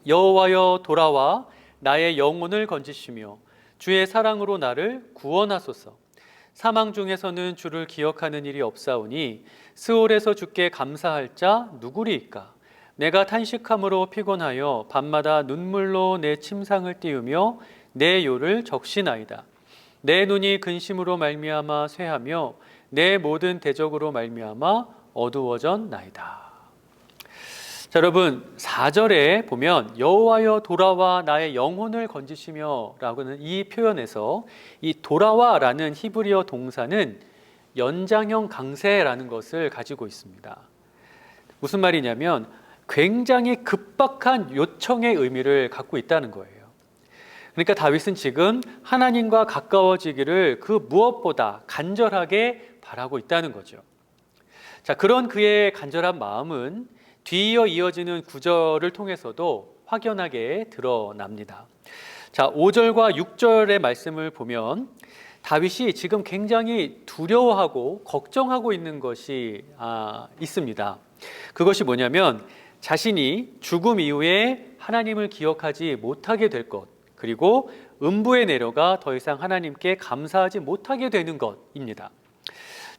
여호와여, 돌아와 나의 영혼을 건지시며 주의 사랑으로 나를 구원하소서. 사망 중에서는 주를 기억하는 일이 없사오니 스올에서 주께 감사할 자 누구리이까? 내가 탄식함으로 피곤하여 밤마다 눈물로 내 침상을 띄우며 내 요를 적시나이다. 내 눈이 근심으로 말미암아 쇠하며 내 모든 대적으로 말미암아 어두워졌나이다. 자, 여러분, 4절에 보면 여호와여 돌아와 나의 영혼을 건지시며 라고는 이 표현에서 이 돌아와라는 히브리어 동사는 연장형 강세라는 것을 가지고 있습니다. 무슨 말이냐면 굉장히 급박한 요청의 의미를 갖고 있다는 거예요. 그러니까 다윗은 지금 하나님과 가까워지기를 그 무엇보다 간절하게 바라고 있다는 거죠. 자, 그런 그의 간절한 마음은 뒤이어 이어지는 구절을 통해서도 확연하게 드러납니다. 자, 5절과 6절의 말씀을 보면 다윗이 지금 굉장히 두려워하고 걱정하고 있는 것이 있습니다. 그것이 뭐냐면 자신이 죽음 이후에 하나님을 기억하지 못하게 될 것, 그리고 음부에 내려가 더 이상 하나님께 감사하지 못하게 되는 것입니다.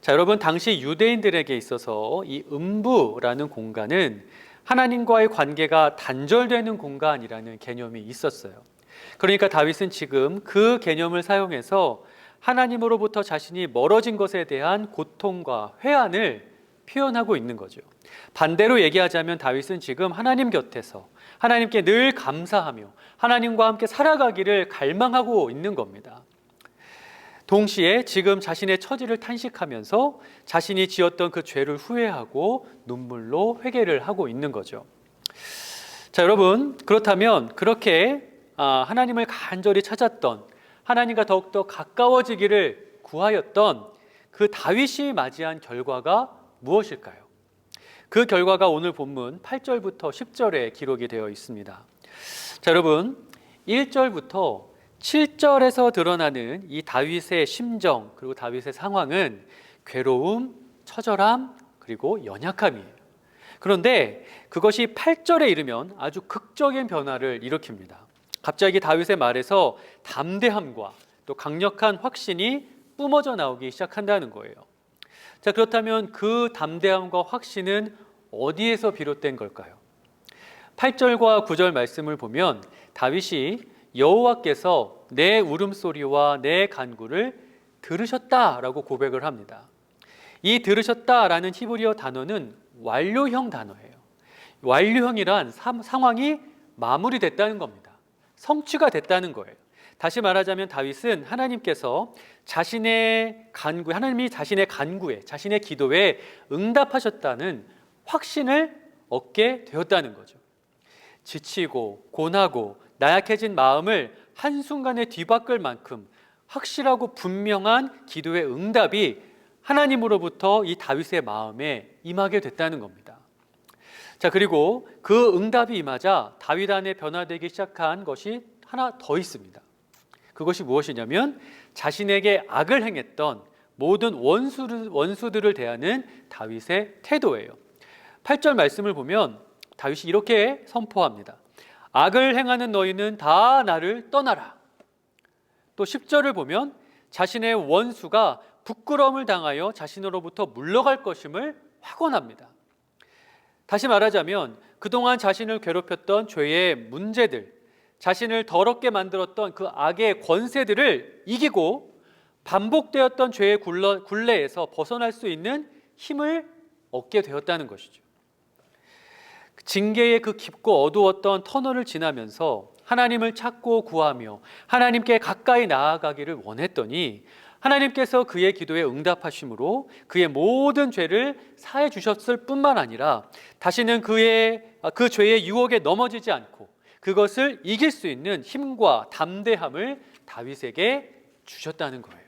자, 여러분, 당시 유대인들에게 있어서 이 음부라는 공간은 하나님과의 관계가 단절되는 공간이라는 개념이 있었어요. 그러니까 다윗은 지금 그 개념을 사용해서 하나님으로부터 자신이 멀어진 것에 대한 고통과 회한을 표현하고 있는 거죠. 반대로 얘기하자면 다윗은 지금 하나님 곁에서 하나님께 늘 감사하며 하나님과 함께 살아가기를 갈망하고 있는 겁니다. 동시에 지금 자신의 처지를 탄식하면서 자신이 지었던 그 죄를 후회하고 눈물로 회개를 하고 있는 거죠. 자, 여러분, 그렇다면 그렇게 하나님을 간절히 찾았던, 하나님과 더욱더 가까워지기를 구하였던 그 다윗이 맞이한 결과가 무엇일까요? 그 결과가 오늘 본문 8절부터 10절에 기록이 되어 있습니다. 자, 여러분, 1절부터 7절에서 드러나는 이 다윗의 심정, 그리고 다윗의 상황은 괴로움, 처절함, 그리고 연약함이에요. 그런데 그것이 8절에 이르면 아주 극적인 변화를 일으킵니다. 갑자기 다윗의 말에서 담대함과 또 강력한 확신이 뿜어져 나오기 시작한다는 거예요. 자, 그렇다면 그 담대함과 확신은 어디에서 비롯된 걸까요? 8절과 9절 말씀을 보면 다윗이 여호와께서 내 울음소리와 내 간구를 들으셨다라고 고백을 합니다. 이 들으셨다라는 히브리어 단어는 완료형 단어예요. 완료형이란 상황이 마무리됐다는 겁니다. 성취가 됐다는 거예요. 다시 말하자면 다윗은 하나님께서 하나님이 자신의 간구에, 자신의 기도에 응답하셨다는 확신을 얻게 되었다는 거죠. 지치고 고나고 나약해진 마음을 한순간에 뒤바꿀 만큼 확실하고 분명한 기도의 응답이 하나님으로부터 이 다윗의 마음에 임하게 됐다는 겁니다. 자, 그리고 그 응답이 임하자 다윗 안에 변화되기 시작한 것이 하나 더 있습니다. 그것이 무엇이냐면 자신에게 악을 행했던 모든 원수들을 대하는 다윗의 태도예요. 8절 말씀을 보면 다윗이 이렇게 선포합니다. 악을 행하는 너희는 다 나를 떠나라. 또 10절을 보면 자신의 원수가 부끄러움을 당하여 자신으로부터 물러갈 것임을 확언합니다. 다시 말하자면 그동안 자신을 괴롭혔던 죄의 문제들, 자신을 더럽게 만들었던 그 악의 권세들을 이기고 반복되었던 죄의 굴레에서 벗어날 수 있는 힘을 얻게 되었다는 것이죠. 징계의 그 깊고 어두웠던 터널을 지나면서 하나님을 찾고 구하며 하나님께 가까이 나아가기를 원했더니 하나님께서 그의 기도에 응답하심으로 그의 모든 죄를 사해 주셨을 뿐만 아니라 다시는 그 죄의 유혹에 넘어지지 않고 그것을 이길 수 있는 힘과 담대함을 다윗에게 주셨다는 거예요.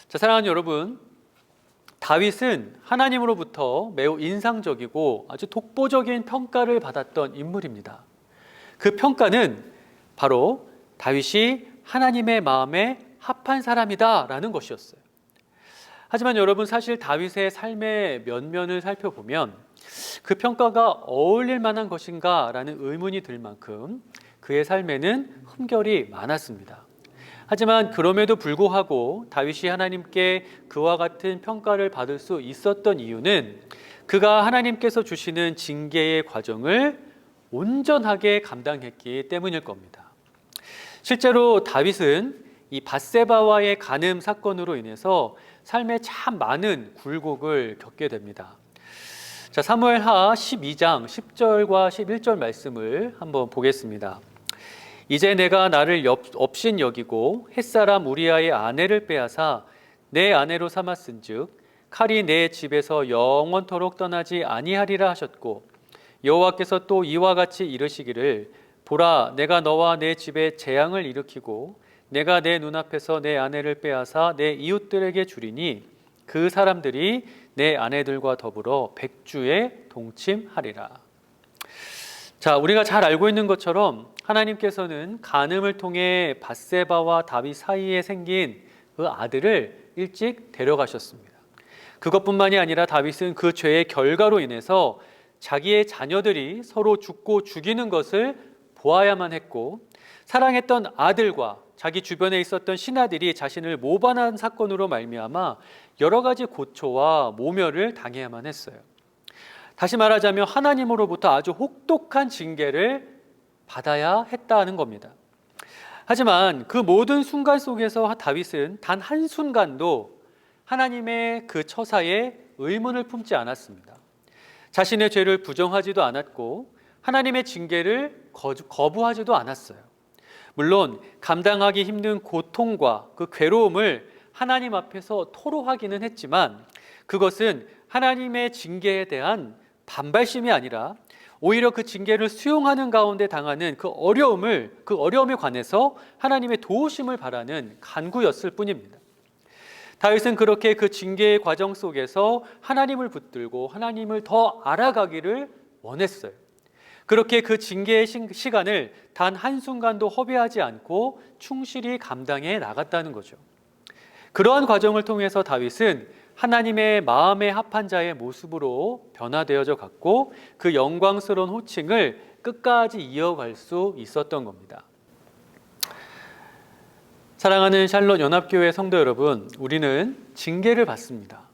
자, 사랑하는 여러분, 다윗은 하나님으로부터 매우 인상적이고 아주 독보적인 평가를 받았던 인물입니다. 그 평가는 바로 다윗이 하나님의 마음에 합한 사람이다라는 것이었어요. 하지만 여러분, 사실 다윗의 삶의 면면을 살펴보면 그 평가가 어울릴 만한 것인가라는 의문이 들 만큼 그의 삶에는 흠결이 많았습니다. 하지만 그럼에도 불구하고 다윗이 하나님께 그와 같은 평가를 받을 수 있었던 이유는 그가 하나님께서 주시는 징계의 과정을 온전하게 감당했기 때문일 겁니다. 실제로 다윗은 이 밧세바와의 간음 사건으로 인해서 삶에 참 많은 굴곡을 겪게 됩니다. 자, 사무엘하 12장 10절과 11절 말씀을 한번 보겠습니다. 이제 내가 나를 업신 여기고 햇사람 우리아의 아내를 빼앗아 내 아내로 삼았은즉 칼이 내 집에서 영원토록 떠나지 아니하리라 하셨고 여호와께서 또 이와 같이 이르시기를 보라 내가 너와 내 집에 재앙을 일으키고 내가 내 눈앞에서 내 아내를 빼앗아 내 이웃들에게 주리니 그 사람들이 내 아내들과 더불어 백주에 동침하리라. 자, 우리가 잘 알고 있는 것처럼 하나님께서는 간음을 통해 밧세바와 다윗 사이에 생긴 그 아들을 일찍 데려가셨습니다. 그것뿐만이 아니라 다윗은 그 죄의 결과로 인해서 자기의 자녀들이 서로 죽고 죽이는 것을 보아야만 했고 사랑했던 아들과 자기 주변에 있었던 신하들이 자신을 모반한 사건으로 말미암아 여러 가지 고초와 모멸을 당해야만 했어요. 다시 말하자면 하나님으로부터 아주 혹독한 징계를 받아야 했다는 겁니다. 하지만 그 모든 순간 속에서 다윗은 단 한순간도 하나님의 그 처사에 의문을 품지 않았습니다. 자신의 죄를 부정하지도 않았고 하나님의 징계를 거부하지도 않았어요. 물론 감당하기 힘든 고통과 그 괴로움을 하나님 앞에서 토로하기는 했지만 그것은 하나님의 징계에 대한 반발심이 아니라 오히려 그 징계를 수용하는 가운데 당하는 그 어려움에 관해서 하나님의 도우심을 바라는 간구였을 뿐입니다. 다윗은 그렇게 그 징계의 과정 속에서 하나님을 붙들고 하나님을 더 알아가기를 원했어요. 그렇게 그 징계의 시간을 단 한순간도 허비하지 않고 충실히 감당해 나갔다는 거죠. 그러한 과정을 통해서 다윗은 하나님의 마음에 합한 자의 모습으로 변화되어져 갔고 그 영광스러운 호칭을 끝까지 이어갈 수 있었던 겁니다. 사랑하는 샬롯 연합교회 성도 여러분, 우리는 징계를 받습니다.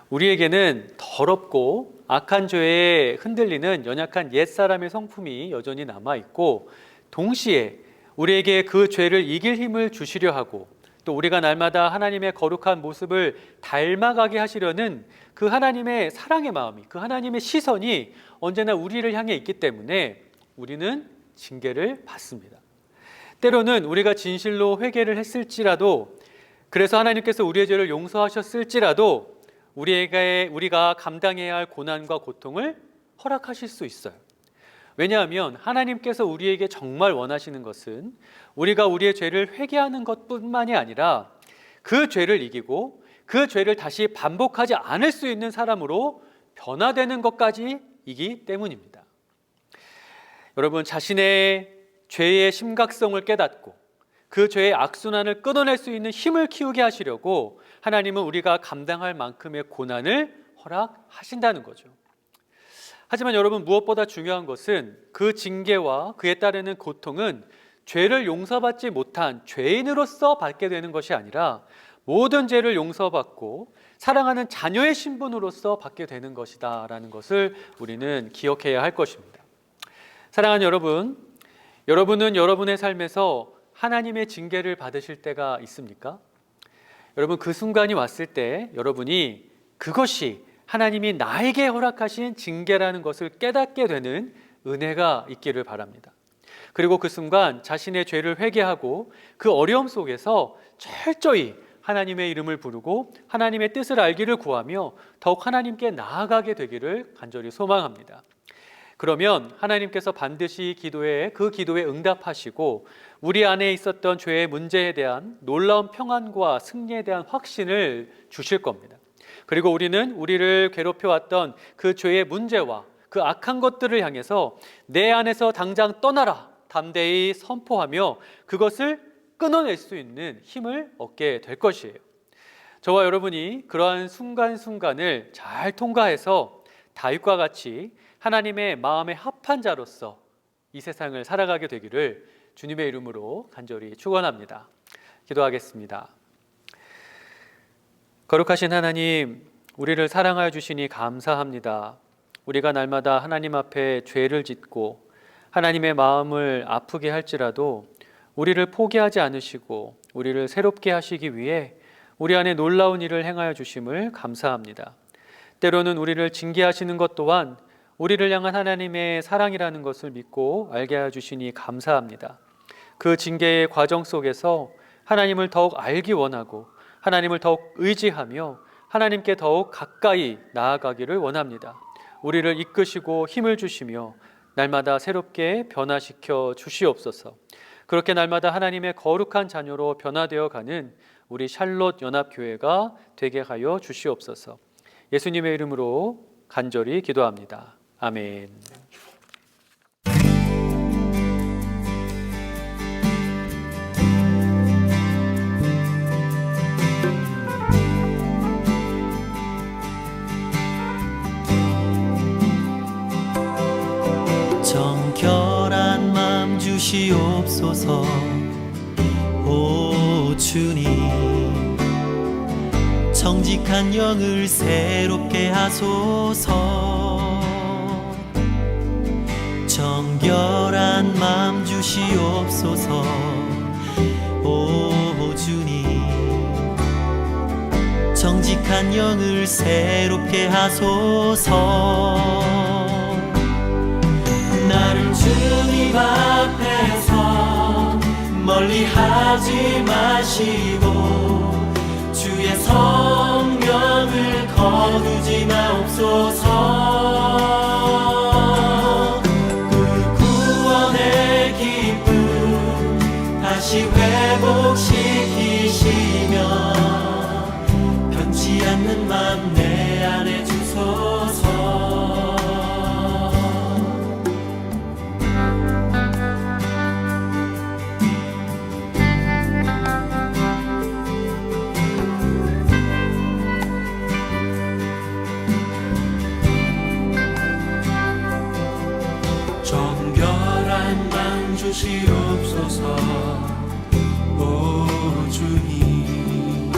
우리에게는 더럽고 악한 죄에 흔들리는 연약한 옛사람의 성품이 여전히 남아있고 동시에 우리에게 그 죄를 이길 힘을 주시려 하고 또 우리가 날마다 하나님의 거룩한 모습을 닮아가게 하시려는 그 하나님의 사랑의 마음이, 그 하나님의 시선이 언제나 우리를 향해 있기 때문에 우리는 징계를 받습니다. 때로는 우리가 진실로 회개를 했을지라도, 그래서 하나님께서 우리의 죄를 용서하셨을지라도 우리가 감당해야 할 고난과 고통을 허락하실 수 있어요. 왜냐하면 하나님께서 우리에게 정말 원하시는 것은 우리가 우리의 죄를 회개하는 것뿐만이 아니라 그 죄를 이기고 그 죄를 다시 반복하지 않을 수 있는 사람으로 변화되는 것까지이기 때문입니다. 여러분, 자신의 죄의 심각성을 깨닫고 그 죄의 악순환을 끊어낼 수 있는 힘을 키우게 하시려고 하나님은 우리가 감당할 만큼의 고난을 허락하신다는 거죠. 하지만 여러분, 무엇보다 중요한 것은 그 징계와 그에 따르는 고통은 죄를 용서받지 못한 죄인으로서 받게 되는 것이 아니라 모든 죄를 용서받고 사랑하는 자녀의 신분으로서 받게 되는 것이다 라는 것을 우리는 기억해야 할 것입니다. 사랑하는 여러분, 여러분은 여러분의 삶에서 하나님의 징계를 받으실 때가 있습니까? 여러분, 그 순간이 왔을 때 여러분이 그것이 하나님이 나에게 허락하신 징계라는 것을 깨닫게 되는 은혜가 있기를 바랍니다. 그리고 그 순간 자신의 죄를 회개하고 그 어려움 속에서 철저히 하나님의 이름을 부르고 하나님의 뜻을 알기를 구하며 더욱 하나님께 나아가게 되기를 간절히 소망합니다. 그러면 하나님께서 반드시 그 기도에 응답하시고 우리 안에 있었던 죄의 문제에 대한 놀라운 평안과 승리에 대한 확신을 주실 겁니다. 그리고 우리는 우리를 괴롭혀왔던 그 죄의 문제와 그 악한 것들을 향해서 내 안에서 당장 떠나라 담대히 선포하며 그것을 끊어낼 수 있는 힘을 얻게 될 것이에요. 저와 여러분이 그러한 순간순간을 잘 통과해서 다윗과 같이 하나님의 마음에 합한 자로서 이 세상을 살아가게 되기를 주님의 이름으로 간절히 축원합니다. 기도하겠습니다. 거룩하신 하나님, 우리를 사랑하여 주시니 감사합니다. 우리가 날마다 하나님 앞에 죄를 짓고 하나님의 마음을 아프게 할지라도 우리를 포기하지 않으시고 우리를 새롭게 하시기 위해 우리 안에 놀라운 일을 행하여 주심을 감사합니다. 때로는 우리를 징계하시는 것 또한 우리를 향한 하나님의 사랑이라는 것을 믿고 알게 하여 주시니 감사합니다. 그 징계의 과정 속에서 하나님을 더욱 알기 원하고 하나님을 더욱 의지하며 하나님께 더욱 가까이 나아가기를 원합니다. 우리를 이끄시고 힘을 주시며 날마다 새롭게 변화시켜 주시옵소서. 그렇게 날마다 하나님의 거룩한 자녀로 변화되어 가는 우리 샬롯 연합교회가 되게 하여 주시옵소서. 예수님의 이름으로 간절히 기도합니다. 아멘. 정결한 마음 주시옵소서. 오 주님, 정직한 영을 새롭게 하소서. 정결한 마음 주시옵소서. 오 주님, 정직한 정직한 영을 새롭게 하소서. 나를 주님 앞에서 멀리 하지 마시고 주의 성령을 거두지 마옵소서. 그 구원의 기쁨 다시 회복시키시며 변치 않는 맘 내 안에 주소서. 정결한 맘 주시옵소서. 오 주님,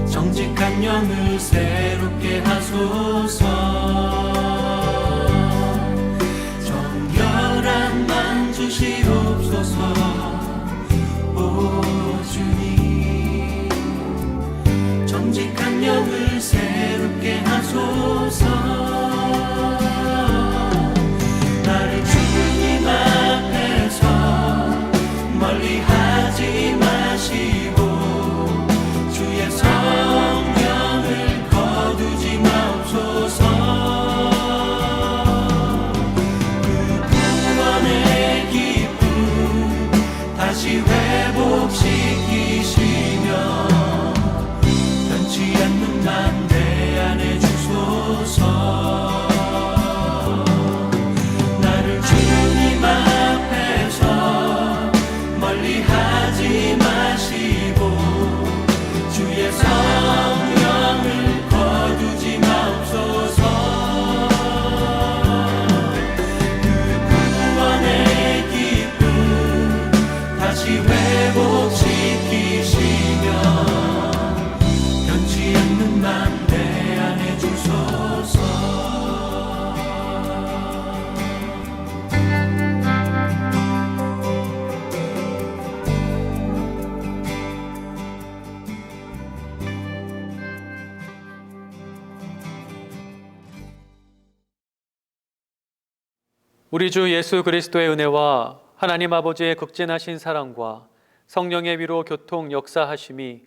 정직한 영을 새롭게 하소서. 정결한 맘 주시옵소서. 오 주님, 정직한 영을 새롭게 하소서. 나를 주님 앞에서 멀리 하지 마시고 주의 성령을 거두지 마옵소서. 그 구원의 기쁨 다시 회복시키시며 변치 않는 맘 내 안에 주소서. 나를 주님 앞에서 멀리 하지 마시고 주의 성령을 거두지 마옵소서. 그 구원의 기쁨 다시 회복시키시며 변치 않는 맘 내 안에 주소서. 우리 주 예수 그리스도의 은혜와 하나님 아버지의 극진하신 사랑과 성령의 위로 교통 역사하심이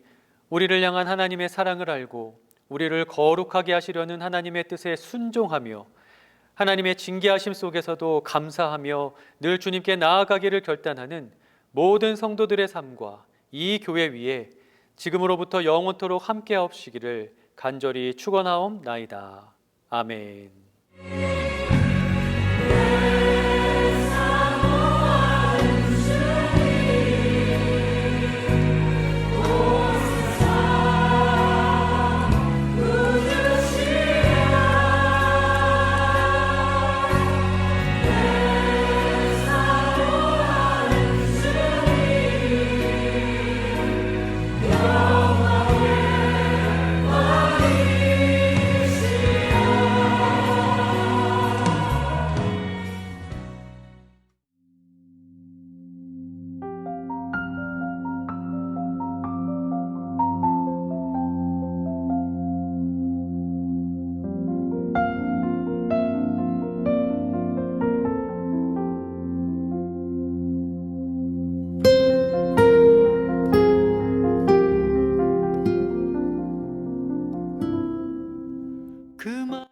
우리를 향한 하나님의 사랑을 알고 우리를 거룩하게 하시려는 하나님의 뜻에 순종하며 하나님의 징계하심 속에서도 감사하며 늘 주님께 나아가기를 결단하는 모든 성도들의 삶과 이 교회 위에 지금으로부터 영원토록 함께하옵시기를 간절히 축원하옵나이다. 아멘. 그만